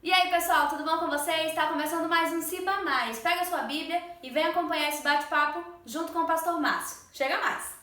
E aí pessoal, tudo bom com vocês? Está começando mais um Ciba Mais. Pega a sua Bíblia e vem acompanhar esse bate-papo junto com o pastor Márcio. Chega mais!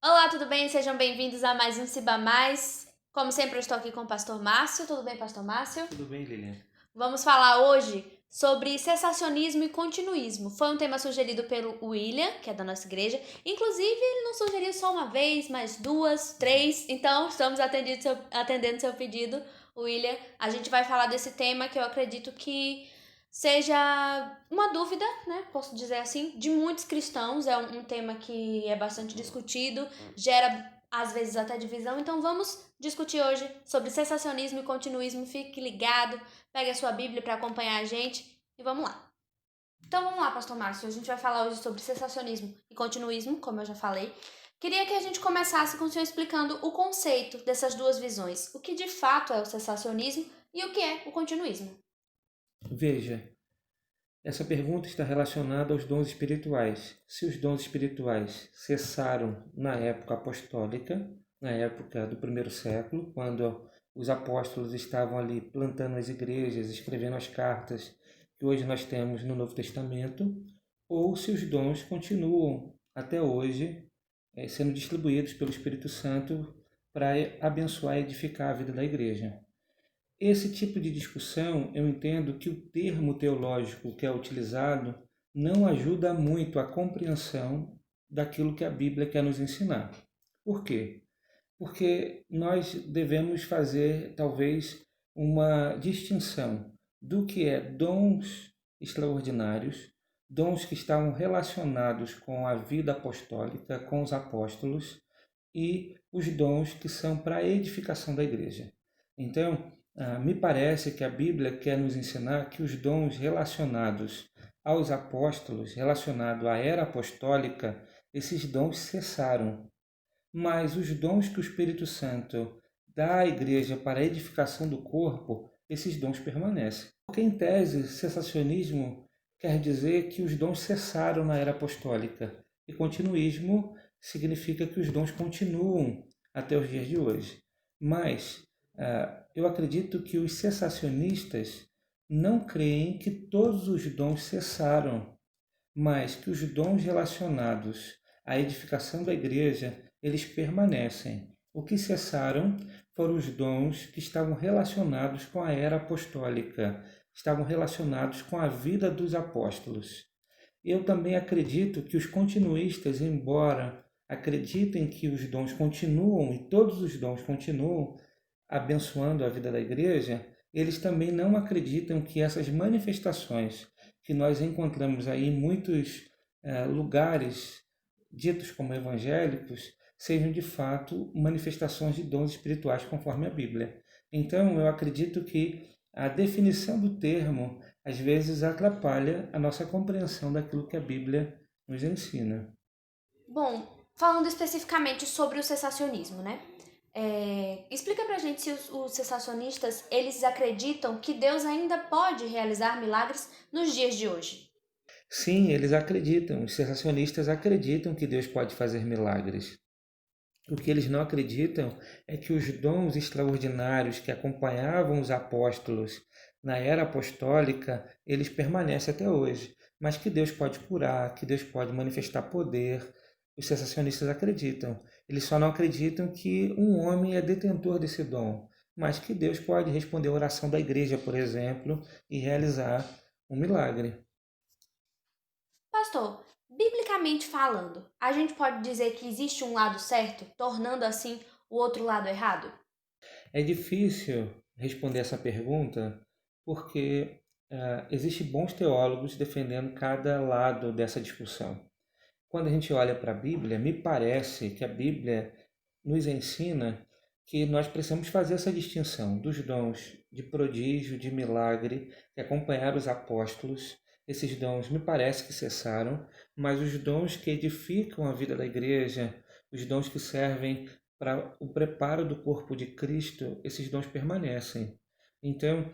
Olá, tudo bem? Sejam bem-vindos a mais um Ciba Mais. Como sempre, eu estou aqui com o pastor Márcio. Tudo bem, pastor Márcio? Tudo bem, Lilian? Vamos falar hoje sobre cessacionismo e continuismo. Foi um tema sugerido pelo William, que é da nossa igreja. Inclusive, ele não sugeriu só uma vez, mas duas, três. Então, estamos atendendo seu pedido, William. A gente vai falar desse tema que eu acredito que seja uma dúvida, né? Posso dizer assim, de muitos cristãos. É um tema que é bastante discutido, gera às vezes até divisão. Então, vamos discutir hoje sobre cessacionismo e continuismo. Fique ligado. Pegue a sua Bíblia para acompanhar a gente e vamos lá. Então vamos lá, pastor Márcio. A gente vai falar hoje sobre cessacionismo e continuismo, como eu já falei. Queria que a gente começasse com o senhor explicando o conceito dessas duas visões. O que de fato é o cessacionismo e o que é o continuismo. Veja, essa pergunta está relacionada aos dons espirituais. Se os dons espirituais cessaram na época apostólica, na época do primeiro século, quando os apóstolos estavam ali plantando as igrejas, escrevendo as cartas que hoje nós temos no Novo Testamento, ou se os dons continuam até hoje sendo distribuídos pelo Espírito Santo para abençoar e edificar a vida da igreja. Esse tipo de discussão, eu entendo que o termo teológico que é utilizado não ajuda muito a compreensão daquilo que a Bíblia quer nos ensinar. Por quê? Porque nós devemos fazer, talvez, uma distinção do que é dons extraordinários, dons que estavam relacionados com a vida apostólica, com os apóstolos, e os dons que são para a edificação da igreja. Então, me parece que a Bíblia quer nos ensinar que os dons relacionados aos apóstolos, relacionados à era apostólica, esses dons cessaram. Mas os dons que o Espírito Santo dá à igreja para a edificação do corpo, esses dons permanecem. Porque, em tese, cessacionismo quer dizer que os dons cessaram na era apostólica. E continuismo significa que os dons continuam até os dias de hoje. Mas eu acredito que os cessacionistas não creem que todos os dons cessaram, mas que os dons relacionados à edificação da igreja, eles permanecem. O que cessaram foram os dons que estavam relacionados com a era apostólica, estavam relacionados com a vida dos apóstolos. Eu também acredito que os continuistas, embora acreditem que os dons continuam e todos os dons continuam abençoando a vida da igreja, eles também não acreditam que essas manifestações que nós encontramos aí em muitos lugares ditos como evangélicos sejam de fato manifestações de dons espirituais conforme a Bíblia. Então, eu acredito que a definição do termo às vezes atrapalha a nossa compreensão daquilo que a Bíblia nos ensina. Bom, falando especificamente sobre o cessacionismo, né? Explica pra gente se os cessacionistas eles acreditam que Deus ainda pode realizar milagres nos dias de hoje. Sim, eles acreditam, os sensacionistas acreditam que Deus pode fazer milagres. O que eles não acreditam é que os dons extraordinários que acompanhavam os apóstolos na era apostólica, eles permanecem até hoje, mas que Deus pode curar, que Deus pode manifestar poder. Os sensacionistas acreditam. Eles só não acreditam que um homem é detentor desse dom, mas que Deus pode responder a oração da igreja, por exemplo, e realizar um milagre. Pastor, biblicamente falando, a gente pode dizer que existe um lado certo, tornando assim o outro lado errado? É difícil responder essa pergunta porque existem bons teólogos defendendo cada lado dessa discussão. Quando a gente olha para a Bíblia, me parece que a Bíblia nos ensina que nós precisamos fazer essa distinção dos dons de prodígio, de milagre, que acompanharam os apóstolos. Esses dons me parece que cessaram, mas os dons que edificam a vida da igreja, os dons que servem para o preparo do corpo de Cristo, esses dons permanecem. Então,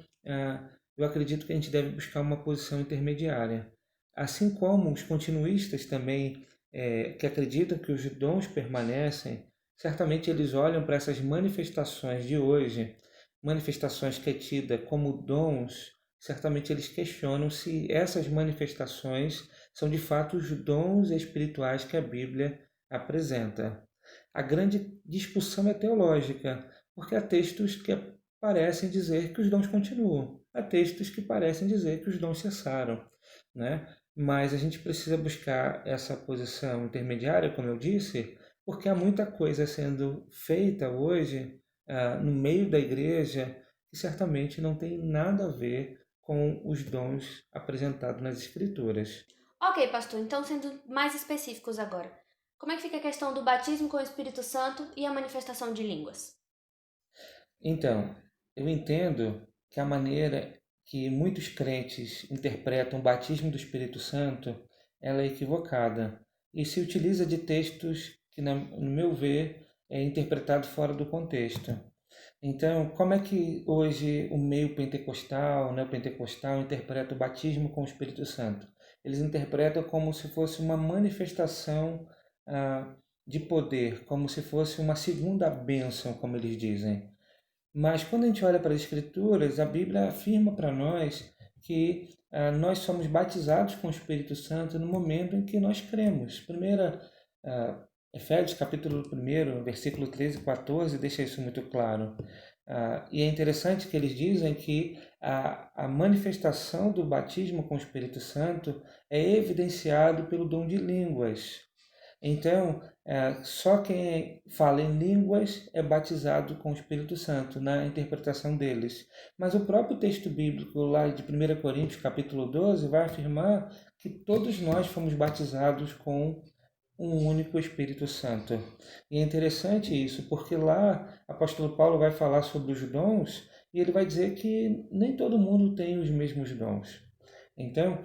eu acredito que a gente deve buscar uma posição intermediária. Assim como os continuistas também, que acreditam que os dons permanecem, certamente eles olham para essas manifestações de hoje, manifestações que é tida como dons, certamente eles questionam se essas manifestações são de fato os dons espirituais que a Bíblia apresenta. A grande discussão é teológica, porque há textos que parecem dizer que os dons continuam, há textos que parecem dizer que os dons cessaram, né? Mas a gente precisa buscar essa posição intermediária, como eu disse, porque há muita coisa sendo feita hoje no meio da igreja que certamente não tem nada a ver com os dons apresentados nas Escrituras. Ok, pastor, então sendo mais específicos agora. Como é que fica a questão do batismo com o Espírito Santo e a manifestação de línguas? Então, eu entendo que a maneira que muitos crentes interpretam o batismo do Espírito Santo, ela é equivocada e se utiliza de textos que, no meu ver, é interpretado fora do contexto. Então, como é que hoje o meio pentecostal, neopentecostal, interpreta o batismo com o Espírito Santo? Eles interpretam como se fosse uma manifestação de poder, como se fosse uma segunda bênção, como eles dizem. Mas quando a gente olha para as Escrituras, a Bíblia afirma para nós que nós somos batizados com o Espírito Santo no momento em que nós cremos. Primeira, Efésios capítulo 1, versículo 13 e 14, deixa isso muito claro. E é interessante que eles dizem que a manifestação do batismo com o Espírito Santo é evidenciado pelo dom de línguas. Então, só quem fala em línguas é batizado com o Espírito Santo, na interpretação deles. Mas o próprio texto bíblico, lá de 1 Coríntios, capítulo 12, vai afirmar que todos nós fomos batizados com um único Espírito Santo. E é interessante isso, porque lá o apóstolo Paulo vai falar sobre os dons e ele vai dizer que nem todo mundo tem os mesmos dons. Então,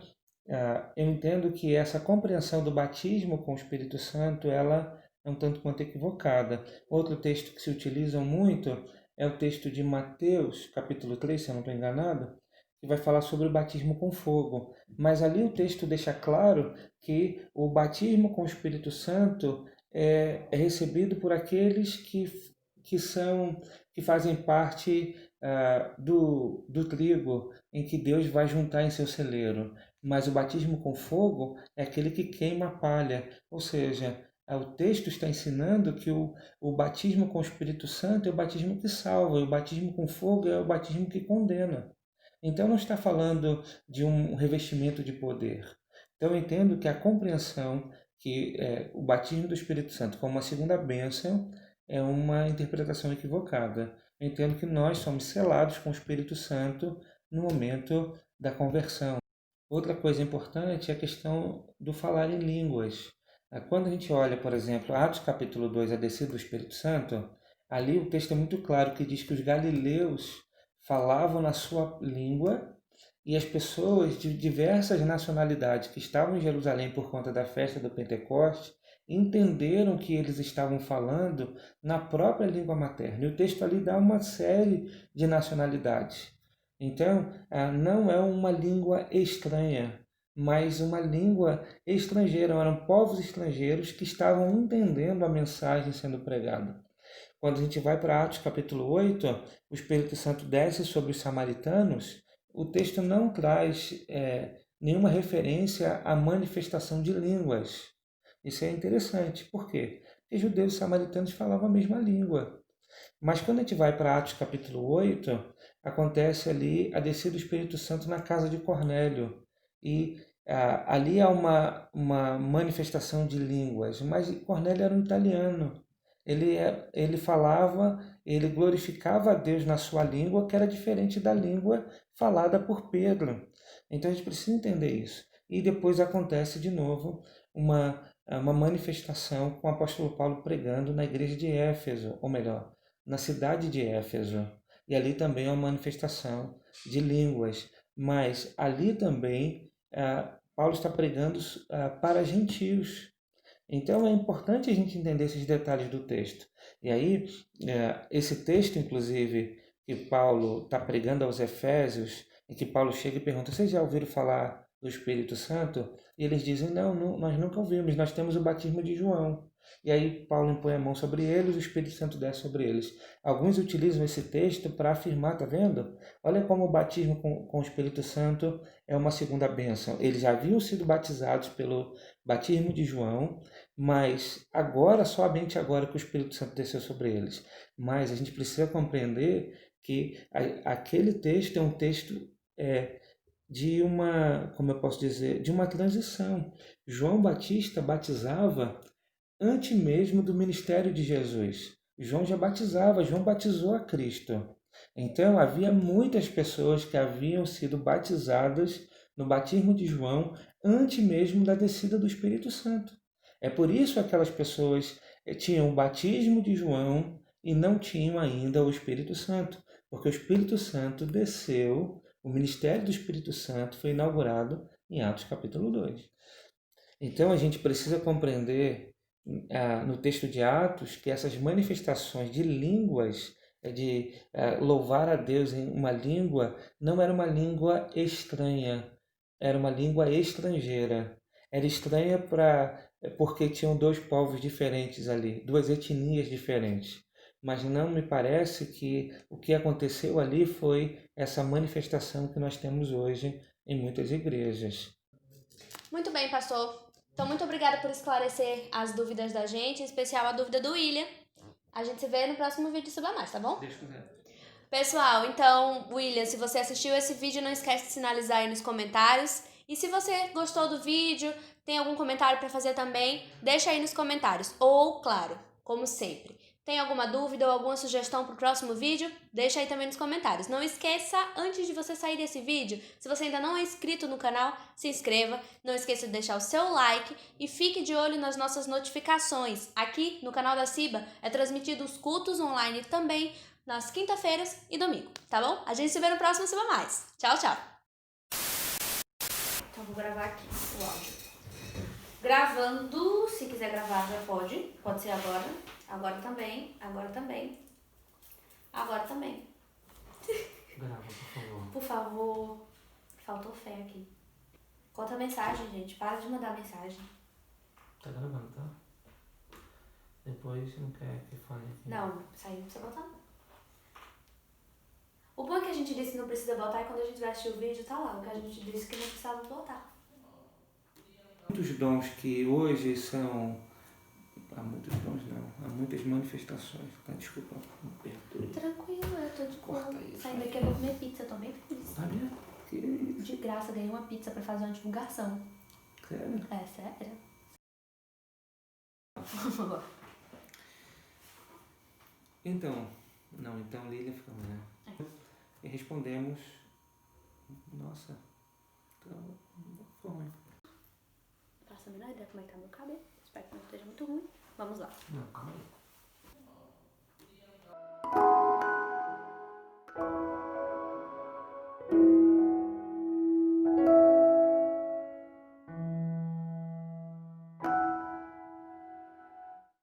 eu entendo que essa compreensão do batismo com o Espírito Santo, ela é um tanto quanto equivocada. Outro texto que se utiliza muito é o texto de Mateus, capítulo 3, se eu não estou enganado, que vai falar sobre o batismo com fogo. Mas ali o texto deixa claro que o batismo com o Espírito Santo é recebido por aqueles que fazem parte do trigo em que Deus vai juntar em seu celeiro. Mas o batismo com fogo é aquele que queima a palha. Ou seja, o texto está ensinando que o batismo com o Espírito Santo é o batismo que salva, e o batismo com fogo é o batismo que condena. Então não está falando de um revestimento de poder. Então eu entendo que a compreensão que o batismo do Espírito Santo como uma segunda bênção é uma interpretação equivocada. Eu entendo que nós somos selados com o Espírito Santo no momento da conversão. Outra coisa importante é a questão do falar em línguas. Quando a gente olha, por exemplo, Atos capítulo 2, a descida do Espírito Santo, ali o texto é muito claro que diz que os galileus falavam na sua língua e as pessoas de diversas nacionalidades que estavam em Jerusalém por conta da festa do Pentecoste entenderam que eles estavam falando na própria língua materna. E o texto ali dá uma série de nacionalidades. Então, não é uma língua estranha, mas uma língua estrangeira. Eram povos estrangeiros que estavam entendendo a mensagem sendo pregada. Quando a gente vai para Atos capítulo 8, o Espírito Santo desce sobre os samaritanos, o texto não traz nenhuma referência à manifestação de línguas. Isso é interessante. Por quê? Porque judeus e samaritanos falavam a mesma língua. Mas quando a gente vai para Atos capítulo 8, acontece ali a descida do Espírito Santo na casa de Cornélio. E ali há uma manifestação de línguas. Mas Cornélio era um italiano. Ele falava, ele glorificava a Deus na sua língua, que era diferente da língua falada por Pedro. Então a gente precisa entender isso. E depois acontece de novo uma manifestação com o apóstolo Paulo pregando na igreja de Éfeso, ou melhor, na cidade de Éfeso. E ali também é uma manifestação de línguas. Mas ali também Paulo está pregando para gentios. Então é importante a gente entender esses detalhes do texto. E aí, esse texto, inclusive, que Paulo está pregando aos Efésios, em que Paulo chega e pergunta: vocês já ouviram falar do Espírito Santo? E eles dizem: não, nós nunca ouvimos, nós temos o batismo de João. E aí Paulo impõe a mão sobre eles, o Espírito Santo desce sobre eles. Alguns utilizam esse texto para afirmar, tá vendo? Olha como o batismo com o Espírito Santo é uma segunda bênção. Eles já haviam sido batizados pelo batismo de João, mas agora, somente agora que o Espírito Santo desceu sobre eles. Mas a gente precisa compreender que aquele texto é um texto de uma, como eu posso dizer, de uma transição. João Batista batizava antes mesmo do ministério de Jesus. João já batizava, João batizou a Cristo. Então, havia muitas pessoas que haviam sido batizadas no batismo de João antes mesmo da descida do Espírito Santo. É por isso que aquelas pessoas tinham o batismo de João e não tinham ainda o Espírito Santo, porque o Espírito Santo desceu, o ministério do Espírito Santo foi inaugurado em Atos capítulo 2. Então a gente precisa compreender no texto de Atos que essas manifestações de línguas, de louvar a Deus em uma língua, não era uma língua estranha, era uma língua estrangeira. Era estranha porque tinham dois povos diferentes ali, duas etnias diferentes. Mas não me parece que o que aconteceu ali foi essa manifestação que nós temos hoje em muitas igrejas. Muito bem, pastor. Então, muito obrigada por esclarecer as dúvidas da gente, em especial a dúvida do William. A gente se vê no próximo vídeo sobre a mais, tá bom? Deus quiser. Pessoal, então, William, se você assistiu esse vídeo, não esquece de sinalizar aí nos comentários. E se você gostou do vídeo, tem algum comentário para fazer também, deixa aí nos comentários. Ou, claro, como sempre, tem alguma dúvida ou alguma sugestão para o próximo vídeo? Deixa aí também nos comentários. Não esqueça, antes de você sair desse vídeo, se você ainda não é inscrito no canal, se inscreva. Não esqueça de deixar o seu like e fique de olho nas nossas notificações. Aqui no canal da Ciba é transmitido os cultos online também, nas quinta-feiras e domingo, tá bom? A gente se vê no próximo Ciba Mais. Tchau, tchau! Então vou gravar aqui o áudio. Gravando, se quiser gravar já pode ser agora. Agora também, agora também. Agora também. Grava, por favor. Por favor. Faltou fé aqui. Conta a mensagem, gente. Para de mandar mensagem. Tá gravando, tá? Depois não quer que fale aqui. Não, isso aí não precisa botar não. O bom é que a gente disse que não precisa botar e quando a gente vai assistir o vídeo tá lá. O que a gente disse que não precisava botar. Muitos dons que hoje são... Há muitos dons não, há muitas manifestações. Tá? Desculpa, me perdoe. Tranquilo, eu tô de boa. Corta isso. Saindo daqui eu vou comer pizza, eu tô bem feliz. Tá vendo? Que isso? De graça, ganhei uma pizza pra fazer uma divulgação. Sério? É, sério? Então, Lília ficou, né? E respondemos... Nossa, então, ficou ruim. Não faço a menor ideia como é que tá meu cabelo. Espero que não esteja muito ruim. Vamos lá. Não, calma aí.